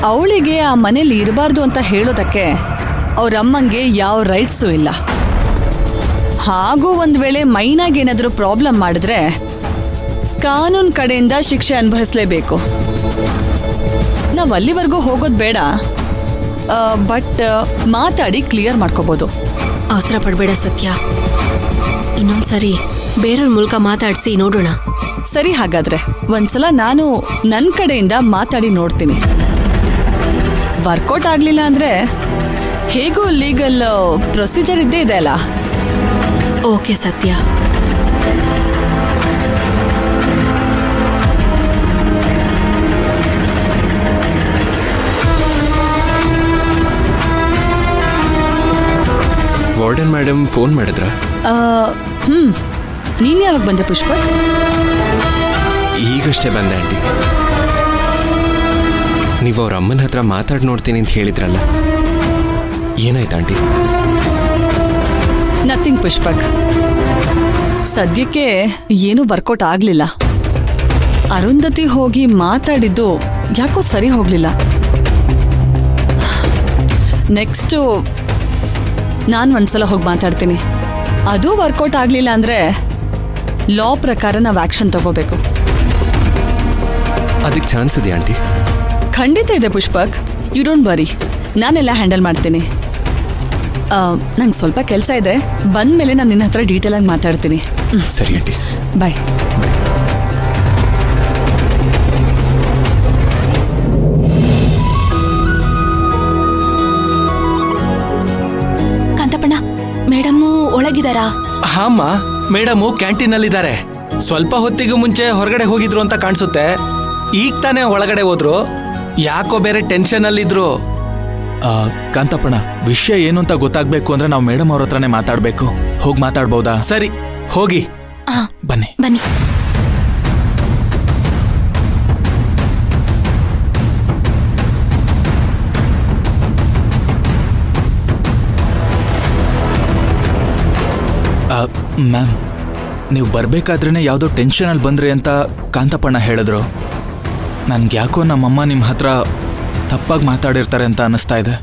ಅವಳಿಗೆ ಆ ಮನೇಲಿ ಇರಬಾರ್ದು ಅಂತ ಹೇಳೋದಕ್ಕೆ ಅವ್ರಮ್ಮಂಗೆ ಯಾವ ರೈಟ್ಸು ಇಲ್ಲ. ಹಾಗೂ ಒಂದ್ ವೇಳೆ ಮೈನಾಗೇನಾದ್ರೂ ಪ್ರಾಬ್ಲಮ್ ಮಾಡಿದ್ರೆ ಕಾನೂನು ಕಡೆಯಿಂದ ಶಿಕ್ಷೆ ಅನುಭವಿಸ್ಲೇಬೇಕು. ನಾವು ಅಲ್ಲಿವರೆಗೂ ಹೋಗೋದು ಬೇಡ, ಬಟ್ ಮಾತಾಡಿ ಕ್ಲಿಯರ್ ಮಾಡ್ಕೋಬಹುದು. ಅವಸರ ಪಡಬೇಡ ಸತ್ಯ, ಇನ್ನೊಂದ್ಸರಿ ಬೇರೆಯವ್ರ ಮೂಲಕ ಮಾತಾಡಿಸಿ ನೋಡೋಣ. ಸರಿ, ಹಾಗಾದ್ರೆ ಒಂದ್ಸಲ ನಾನು ನನ್ನ ಕಡೆಯಿಂದ ಮಾತಾಡಿ ನೋಡ್ತೀನಿ. ವರ್ಕೌಟ್ ಆಗ್ಲಿಲ್ಲ ಅಂದ್ರೆ ಹೇಗೂ ಲೀಗಲ್ ಪ್ರೊಸೀಜರ್ ಇದ್ದೇ ಇದೆ ಅಲ್ಲ. ಓಕೆ ಸತ್ಯ. ವಾರ್ಡನ್ ಮೇಡಮ್ ಫೋನ್ ಮಾಡಿದ್ರ? ನೀನ್ ಯಾವಾಗ ಬಂದೆ ಪುಷ್ಪ? ಈಗಷ್ಟೇ ಬಂದೆ ಆಂಟಿ. ನೀವು ಅವ್ರ ಅಮ್ಮನ ಹತ್ರ ಮಾತಾಡಿ ನೋಡ್ತೀನಿ ಅಂತ ಹೇಳಿದ್ರಲ್ಲ, ಏನಾಯ್ತು ಆಂಟಿ? ನಥಿಂಗ್ ಪುಷ್ಪಕ್, ಸದ್ಯಕ್ಕೆ ಏನೂ ವರ್ಕೌಟ್ ಆಗ್ಲಿಲ್ಲ. ಅರುಂಧತಿ ಹೋಗಿ ಮಾತಾಡಿದ್ದು ಯಾಕೋ ಸರಿ ಹೋಗ್ಲಿಲ್ಲ. ನೆಕ್ಸ್ಟು ನಾನು ಒಂದ್ಸಲ ಹೋಗಿ ಮಾತಾಡ್ತೀನಿ. ಅದು ವರ್ಕೌಟ್ ಆಗ್ಲಿಲ್ಲ ಅಂದ್ರೆ ಲಾ ಪ್ರಕಾರ ನಾವು ಆಕ್ಷನ್ ತಗೋಬೇಕು. ಅದಕ್ಕೆ ಚಾನ್ಸ್ ಇದೆಯಾ ಆಂಟಿ? ಖಂಡಿತ ಇದೆ ಪುಷ್ಪಕ್, ಯು ಡೋಂಟ್ ವರಿ, ನಾನೆಲ್ಲ ಹ್ಯಾಂಡಲ್ ಮಾಡ್ತೀನಿ. ನಂಗೆ ಸ್ವಲ್ಪ ಕೆಲಸ ಇದೆ, ಬಂದಮೇಲೆ ನಾನು ನಿನ್ನ ಹತ್ರ ಡೀಟೇಲ್ ಆಗಿ ಮಾತಾಡ್ತೀನಿ. ಸರಿ ಆಂಟಿ, ಬಾಯ್. ಕಾಂತಪ್ಪಣ್ಣ, ಮೇಡಮ್ಮು ಒಳಗಿದಾರಾ? ಹಾಮ್ಮ, ಮೇಡಮು ಕ್ಯಾಂಟೀನಲ್ಲಿದ್ದಾರೆ. ಸ್ವಲ್ಪ ಹೊತ್ತಿಗೆ ಮುಂಚೆ ಹೊರಗಡೆ ಹೋಗಿದ್ರು ಅಂತ ಕಾಣಿಸುತ್ತೆ. ಈಗ ತಾನೇ ಒಳಗಡೆ ಹೋದ್ರು. ಯಾಕೋ ಬೇರೆ ಟೆನ್ಷನ್ ಅಲ್ಲಿದ್ರು. ಕಾಂತಪ್ಪಣ್ಣ, ವಿಷಯ ಏನು ಅಂತ ಗೊತ್ತಾಗ್ಬೇಕು ಅಂದ್ರೆ ನಾವು ಮೇಡಮ್ ಅವ್ರ ಹತ್ರನೇ ಮಾತಾಡ್ಬೇಕು. ಹೋಗಿ ಮಾತಾಡ್ಬೋದಾ? ಸರಿ, ಹೋಗಿ ಬನ್ನಿ ಬನ್ನಿ. ಮ್ಯಾಮ್, ನೀವು ಬರ್ಬೇಕಾದ್ರೇನೆ ಯಾವುದೋ ಟೆನ್ಷನಲ್ಲಿ ಬಂದ್ರಿ ಅಂತ ಕಾಂತಪ್ಪಣ್ಣ ಹೇಳಿದ್ರು. ನನ್ಗೆ ಯಾಕೋ ನಮ್ಮಮ್ಮ ನಿಮ್ಮ ಹತ್ರ ತಪ್ಪಾಗಿ ಮಾತಾಡಿರ್ತಾರೆ ಅಂತ ಅನ್ನಿಸ್ತಾ ಇದೆ.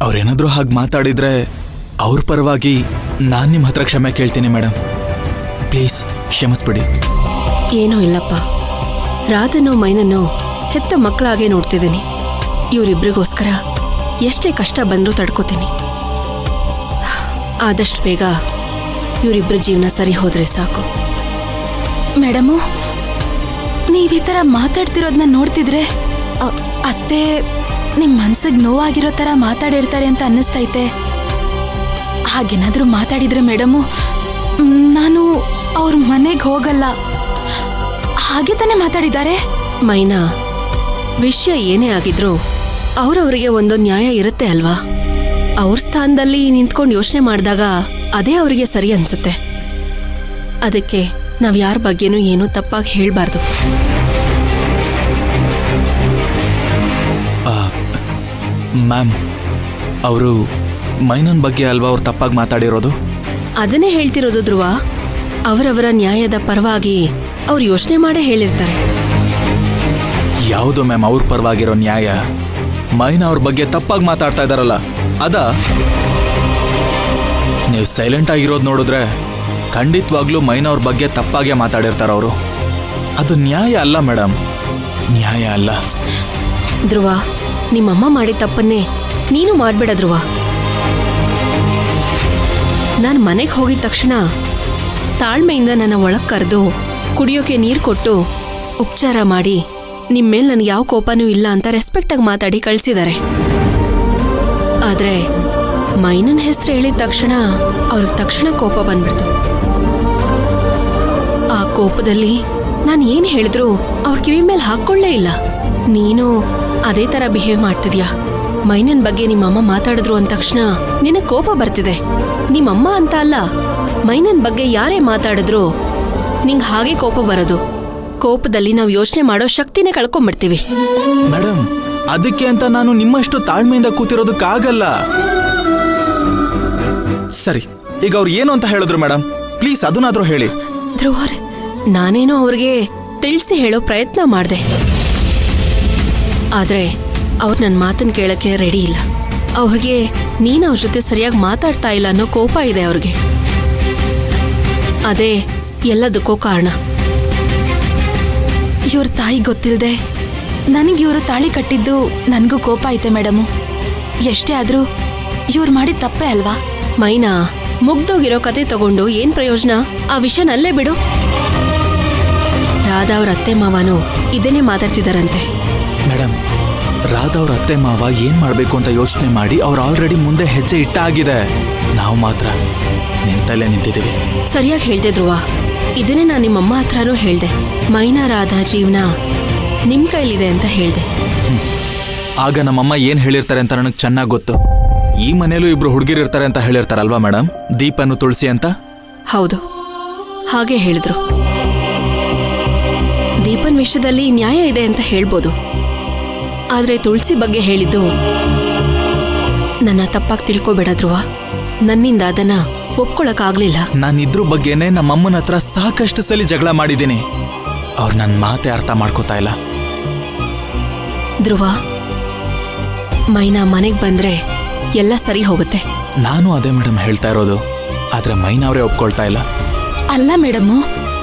ಅವ್ರೇನಾದರೂ ಹಾಗೆ ಮಾತಾಡಿದ್ರೆ ಅವ್ರ ಪರವಾಗಿ ನಾನು ನಿಮ್ಮ ಹತ್ರ ಕ್ಷಮೆ ಕೇಳ್ತೀನಿ ಮೇಡಮ್. ಪ್ಲೀಸ್ ಕ್ಷಮಿಸ್ಬಿಡಿ. ಏನೂ ಇಲ್ಲಪ್ಪ, ರಾಧನೋ ಮೈನನ್ನು ಹೆತ್ತ ಮಕ್ಕಳಾಗೆ ನೋಡ್ತಿದ್ದೀನಿ. ಇವರಿಬ್ರಿಗೋಸ್ಕರ ಎಷ್ಟೇ ಕಷ್ಟ ಬಂದರೂ ತಡ್ಕೋತೀನಿ. ಆದಷ್ಟು ಬೇಗ ಇವರಿಬ್ಬರ ಜೀವನ ಸರಿ ಹೋದ್ರೆ ಸಾಕು. ಮೇಡಮು, ನೀವ್ ಈ ಥರ ಮಾತಾಡ್ತಿರೋದನ್ನ ನೋಡ್ತಿದ್ರೆ ಅತ್ತೆ ನಿಮ್ಮ ಮನ್ಸಿಗೆ ನೋವಾಗಿರೋ ಥರ ಮಾತಾಡಿರ್ತಾರೆ ಅಂತ ಅನ್ನಿಸ್ತೈತೆ. ಹಾಗೇನಾದರೂ ಮಾತಾಡಿದ್ರೆ ಮೇಡಮು, ನಾನು ಅವ್ರ ಮನೆಗೆ ಹೋಗಲ್ಲ, ಹಾಗೆ ತಾನೇ ಮಾತಾಡಿದ್ದಾರೆ. ಮೈನಾ, ವಿಷಯ ಏನೇ ಆಗಿದ್ರು ಅವ್ರವ್ರಿಗೆ ಒಂದೊಂದು ನ್ಯಾಯ ಇರುತ್ತೆ ಅಲ್ವಾ? ಅವ್ರ ಸ್ಥಾನದಲ್ಲಿ ನಿಂತ್ಕೊಂಡು ಯೋಚನೆ ಮಾಡಿದಾಗ ಅದೇ ಅವರಿಗೆ ಸರಿ ಅನ್ಸುತ್ತೆ. ಅದಕ್ಕೆ ನಾವ್ ಯಾರ ಬಗ್ಗೆನೂ ಏನೂ ತಪ್ಪಾಗಿ ಹೇಳ್ಬಾರ್ದು. ಮ್ಯಾಮ್, ಅವರು ಮೈನನ್ ಬಗ್ಗೆ ಅಲ್ವಾ ಅವ್ರು ತಪ್ಪಾಗಿ ಮಾತಾಡಿರೋದು? ಅದನ್ನೇ ಹೇಳ್ತಿರೋದು ಧ್ರುವ. ಅವರವರ ನ್ಯಾಯದ ಪರವಾಗಿ ಅವ್ರು ಯೋಚನೆ ಮಾಡೇ ಹೇಳಿರ್ತಾರೆ. ಯಾವುದು ಮ್ಯಾಮ್ ಅವ್ರ ಪರವಾಗಿರೋ ನ್ಯಾಯ? ಮೈನಾ ಅವ್ರ ಬಗ್ಗೆ ತಪ್ಪಾಗಿ ಮಾತಾಡ್ತಾ ಇದ್ದಾರಲ್ಲ, ಅದ? ನೀವು ಸೈಲೆಂಟ್ ಆಗಿರೋದು ನೋಡಿದ್ರೆ ಖಂಡಿತವಾಗ್ಲೂ ಮೈನಾ ಅವ್ರ ಬಗ್ಗೆ ತಪ್ಪಾಗೆ ಮಾತಾಡಿರ್ತಾರ ಅವರು. ಅದು ನ್ಯಾಯ ಅಲ್ಲ ಮೇಡಮ್, ನ್ಯಾಯ ಅಲ್ಲ. ಧ್ರುವ, ನಿಮ್ಮಮ್ಮ ಮಾಡಿದ ತಪ್ಪನ್ನೇ ನೀನು ಮಾಡ್ಬೇಡ ಧ್ರುವ. ನಾನು ಮನೆಗೆ ಹೋಗಿದ ತಕ್ಷಣ ತಾಳ್ಮೆಯಿಂದ ನನ್ನ ಒಳಗೆ ಕರೆದು ಕುಡಿಯೋಕೆ ನೀರು ಕೊಟ್ಟು ಉಪಚಾರ ಮಾಡಿ ನಿಮ್ಮ ಮೇಲೆ ನನಗೆ ಯಾವ ಕೋಪನೂ ಇಲ್ಲ ಅಂತ ರೆಸ್ಪೆಕ್ಟಾಗಿ ಮಾತಾಡಿ ಕಳಿಸಿದ್ದಾರೆ. ಆದರೆ ಮೈನನ್ ಹೆಸರು ಹೇಳಿದ ತಕ್ಷಣ ಅವ್ರಿಗೆ ತಕ್ಷಣ ಕೋಪ ಬಂದ್ಬಿಡ್ತು. ಆ ಕೋಪದಲ್ಲಿ ನಾನು ಏನು ಹೇಳಿದ್ರು ಅವ್ರ ಕಿವಿ ಮೇಲೆ ಹಾಕ್ಕೊಳ್ಳೇ ಇಲ್ಲ. ನೀನು ಅದೇ ಥರ ಬಿಹೇವ್ ಮಾಡ್ತಿದ್ಯಾ. ಮೈನನ್ ಬಗ್ಗೆ ನಿಮ್ಮಮ್ಮ ಮಾತಾಡಿದ್ರು ಅಂದ ತಕ್ಷಣ ನಿನಗೆ ಕೋಪ ಬರ್ತಿದೆ. ನಿಮ್ಮಮ್ಮ ಅಂತ ಅಲ್ಲ, ಮೈನನ್ ಬಗ್ಗೆ ಯಾರೇ ಮಾತಾಡಿದ್ರು ನಿಂಗೆ ಹಾಗೆ ಕೋಪ ಬರೋದು. ಕೋಪದಲ್ಲಿ ನಾವು ಯೋಚನೆ ಮಾಡೋ ಶಕ್ತಿನೇ ಕಳ್ಕೊಂಡ್ಬಿಡ್ತೀವಿ. ಮೇಡಮ್, ಅದಕ್ಕೆ ಅಂತ ನಾನು ನಿಮ್ಮಷ್ಟು ತಾಳ್ಮೆಯಿಂದ ಕೂತಿರೋದಕ್ಕಾಗಲ್ಲ. ಸರಿ, ಈಗ ಅವ್ರು ಏನು ಅಂತ ಹೇಳಿದ್ರು ಮೇಡಮ್? ಪ್ಲೀಸ್ ಅದನ್ನಾದ್ರೂ ಹೇಳಿ. ಧ್ರುವರೇ, ನಾನೇನೋ ಅವ್ರಿಗೆ ತಿಳಿಸಿ ಹೇಳೋ ಪ್ರಯತ್ನ ಮಾಡಿದೆ. ಆದ್ರೆ ಅವ್ರು ನನ್ನ ಮಾತನ್ನ ಕೇಳಕ್ಕೆ ರೆಡಿ ಇಲ್ಲ. ಅವ್ರಿಗೆ ನೀನು ಅವ್ರ ಜೊತೆ ಸರಿಯಾಗಿ ಮಾತಾಡ್ತಾ ಇಲ್ಲ ಅನ್ನೋ ಕೋಪ ಇದೆ ಅವ್ರಿಗೆ. ಅದೇ ಎಲ್ಲದಕ್ಕೂ ಕಾರಣ. ಇವ್ರ ತಾಯಿ ಗೊತ್ತಿಲ್ಲದೆ ನನಗೆ ಇವರು ತಾಳಿ ಕಟ್ಟಿದ್ದು ನನಗೂ ಕೋಪ ಐತೆ ಮೇಡಮು. ಎಷ್ಟೇ ಆದ್ರೂ ಇವ್ರು ಮಾಡಿದ ತಪ್ಪೇ ಅಲ್ವಾ? ಮೈನಾ, ಮುಗ್ದೋಗಿರೋ ಕತೆ ತಗೊಂಡು ಏನ್ ಪ್ರಯೋಜನ? ಆ ವಿಷಯನಲ್ಲೇ ಬಿಡು. ರಾಧಾ ಅವ್ರ ಅತ್ತೆ ಮಾವನು ಇದನ್ನೇ ಮಾತಾಡ್ತಿದಾರಂತೆ. ಮೇಡಮ್, ರಾಧಾ ಅವ್ರ ಅತ್ತೆ ಮಾವ ಏನ್ ಮಾಡ್ಬೇಕು ಅಂತ ಯೋಚನೆ ಮಾಡಿ ಅವ್ರು ಆಲ್ರೆಡಿ ಮುಂದೆ ಹೆಜ್ಜೆ ಇಟ್ಟಾಗಿದೆ. ನಾವು ಮಾತ್ರ ನಿಂತಲ್ಲೇ ನಿಂತಿದ್ದೀವಿ. ಸರಿಯಾಗಿ ಹೇಳ್ದೆ ಧ್ರುವ. ಇದನ್ನೇ ನಾನು ನಿಮ್ಮಮ್ಮ ಹತ್ರನೂ ಹೇಳ್ದೆ. ಮೈನಾ ರಾಧಾ ಜೀವನ ನಿಮ್ ಕೈಲಿದೆ ಅಂತ ಹೇಳ್ದೆ. ಆಗ ನಮ್ಮಮ್ಮ ಏನ್ ಹೇಳಿರ್ತಾರೆ ಅಂತ ನನಗೆ ಚೆನ್ನಾಗಿ ಗೊತ್ತು. ಈ ಮನೇಲೂ ಇಬ್ರು ಹುಡುಗಿರಿರ್ತಾರೆ ಅಂತ ಹೇಳಿರ್ತಾರಲ್ವಾ ಮೇಡಮ್, ದೀಪನು ತುಳಸಿ ಅಂತ. ಹೌದು, ಹಾಗೆ ಹೇಳಿದ್ರು. ದೀಪನ್ ವಿಷಯದಲ್ಲಿ ನ್ಯಾಯ ಇದೆ ಅಂತ ಹೇಳ್ಬೋದು. ಆದ್ರೆ ತುಳಸಿ ಬಗ್ಗೆ ಹೇಳಿದ್ದು ನನ್ನ ತಪ್ಪಾಗಿ ತಿಳ್ಕೊಬೇಡ ಧ್ರುವ. ನನ್ನಿಂದ ಅದನ್ನ ಒಪ್ಕೊಳಕ್ಕಾಗ್ಲಿಲ್ಲ. ನಾನು ಇದ್ರ ಬಗ್ಗೆನೆ ನಮ್ಮಮ್ಮನ ಹತ್ರ ಸಾಕಷ್ಟು ಸಲ ಜಗಳ ಮಾಡಿದ್ದೀನಿ. ಅವ್ರು ನನ್ನ ಮಾತೆ ಅರ್ಥ ಮಾಡ್ಕೋತಾ ಇಲ್ಲ. ಧ್ರುವ, ಮೈನಾ ಮನೆಗ್ ಬಂದ್ರೆ ಎಲ್ಲ ಸರಿ ಹೋಗುತ್ತೆ. ನಾನು ಅದೇ ಮೇಡಮ್ ಹೇಳ್ತಾ ಇರೋದು. ಆದ್ರೆ ಮೈನಾ ಅವರೇ ಒಪ್ಕೊಳ್ತಾ ಇಲ್ಲ. ಅಲ್ಲ ಮೇಡಮು,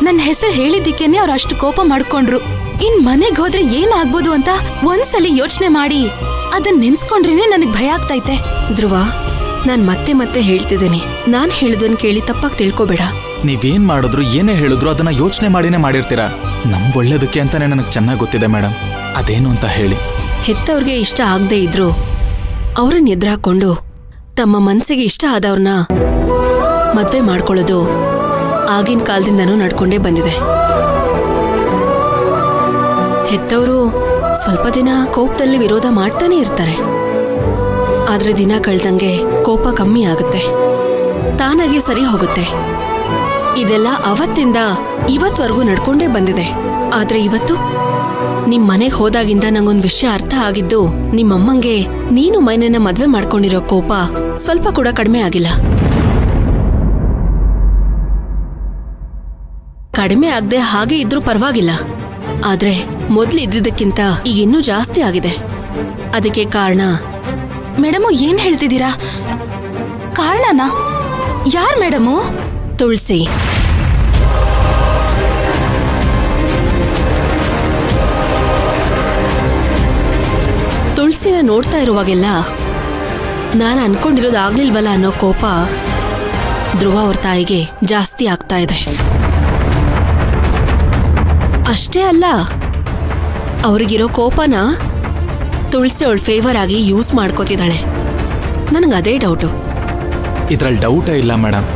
ನನ್ನ ಹೆಸರು ಹೇಳಿದ್ದಕ್ಕೇನೆ ಅವ್ರು ಅಷ್ಟು ಕೋಪ ಮಾಡ್ಕೊಂಡ್ರು. ಇನ್ ಮನೆಗ್ ಹೋದ್ರೆ ಏನಾಗ್ಬೋದು ಅಂತ ಒಂದ್ಸಲಿ ಯೋಚನೆ ಮಾಡಿ ಅದನ್ನ ನೆನ್ಸ್ಕೊಂಡ್ರೇನೆ ನನಗ್ ಭಯ ಆಗ್ತೈತೆ. ಧ್ರುವ, ನಾನ್ ಮತ್ತೆ ಮತ್ತೆ ಹೇಳ್ತಿದ್ದೀನಿ, ನಾನ್ ಹೇಳಿದನ್ ಕೇಳಿ ತಪ್ಪಾಗಿ ತಿಳ್ಕೊಬೇಡ. ನೀವೇನ್ ಮಾಡಿದ್ರು ಏನೇ ಹೇಳಿದ್ರು ಅದನ್ನ ಯೋಚನೆ ಮಾಡಿನೇ ಮಾಡಿರ್ತೀರಾ. ನಮ್ ಒಳ್ಳೇದಕ್ಕೆ ಅಂತಾನೆ ನನಗೆ ಚೆನ್ನಾಗಿ ಗೊತ್ತಿದೆ ಮೇಡಮ್. ಅದೇನು ಅಂತ ಹೇಳಿ. ಹೆತ್ತವ್ರಿಗೆ ಇಷ್ಟ ಆಗದೆ ಇದ್ರು ಅವ್ರನ್ನ ಎದುರಾಕೊಂಡು ತಮ್ಮ ಮನ್ಸಿಗೆ ಇಷ್ಟ ಆದವ್ರನ್ನ ಮದ್ವೆ ಮಾಡ್ಕೊಳ್ಳೋದು ಆಗಿನ ಕಾಲದಿಂದನೂ ನಡ್ಕೊಂಡೇ ಬಂದಿದೆ. ಹೆತ್ತವರು ಸ್ವಲ್ಪ ದಿನ ಕೋಪದಲ್ಲಿ ವಿರೋಧ ಮಾಡ್ತಾನೆ ಇರ್ತಾರೆ. ಆದ್ರೆ ದಿನ ಕಳ್ದಂಗೆ ಕೋಪ ಕಮ್ಮಿ ಆಗುತ್ತೆ, ತಾನಾಗೆ ಸರಿ ಹೋಗುತ್ತೆ. ಇದೆಲ್ಲ ಅವತ್ತಿಂದ ಇವತ್ವರೆಗೂ ನಡ್ಕೊಂಡೇ ಬಂದಿದೆ. ಆದ್ರೆ ಇವತ್ತು ನಿಮ್ ಮನೆಗ್ ಹೋದಾಗಿಂದ ನಂಗೊಂದ್ ವಿಷಯ ಅರ್ಥ ಆಗಿದ್ದು, ನಿಮ್ಮಮ್ಮಂಗೆ ನೀನು ಮೈನನ್ನ ಮದ್ವೆ ಮಾಡ್ಕೊಂಡಿರೋ ಕೋಪ ಸ್ವಲ್ಪ ಕೂಡ ಕಡಿಮೆ ಆಗಿಲ್ಲ. ಕಡಿಮೆ ಆಗದೆ ಹಾಗೆ ಇದ್ರೂ ಪರವಾಗಿಲ್ಲ. ಆದ್ರೆ ಮೊದ್ಲು ಇದ್ದಿದ್ದಕ್ಕಿಂತ ಈಗ ಇನ್ನೂ ಜಾಸ್ತಿ ಆಗಿದೆ. ಅದಕ್ಕೆ ಕಾರಣ ಮೇಡಮು, ಏನ್ ಹೇಳ್ತಿದ್ದೀರಾ? ಕಾರಣನಾ? ಯಾರ್ ಮೇಡಮು? ತುಳಸಿ. ತುಳಸಿನ ನೋಡ್ತಾ ಇರುವಾಗೆಲ್ಲ ನಾನು ಅನ್ಕೊಂಡಿರೋದು ಆಗ್ಲಿಲ್ವಲ್ಲ ಅನ್ನೋ ಕೋಪ ಧ್ರುವ ಅವ್ರ ತಾಯಿಗೆ ಜಾಸ್ತಿ ಆಗ್ತಾ ಇದೆ. ಅಷ್ಟೇ ಅಲ್ಲ, ಅವ್ರಿಗಿರೋ ಕೋಪನ ತುಳಸಿ ಅವಳ ಫೇವರ್ ಆಗಿ ಯೂಸ್ ಮಾಡ್ಕೋತಿದ್ದಾಳೆ. ನನಗದೇ ಡೌಟು. ಇದ್ರಲ್ಲಿ ಡೌಟೇ ಇಲ್ಲ ಮೇಡಮ್.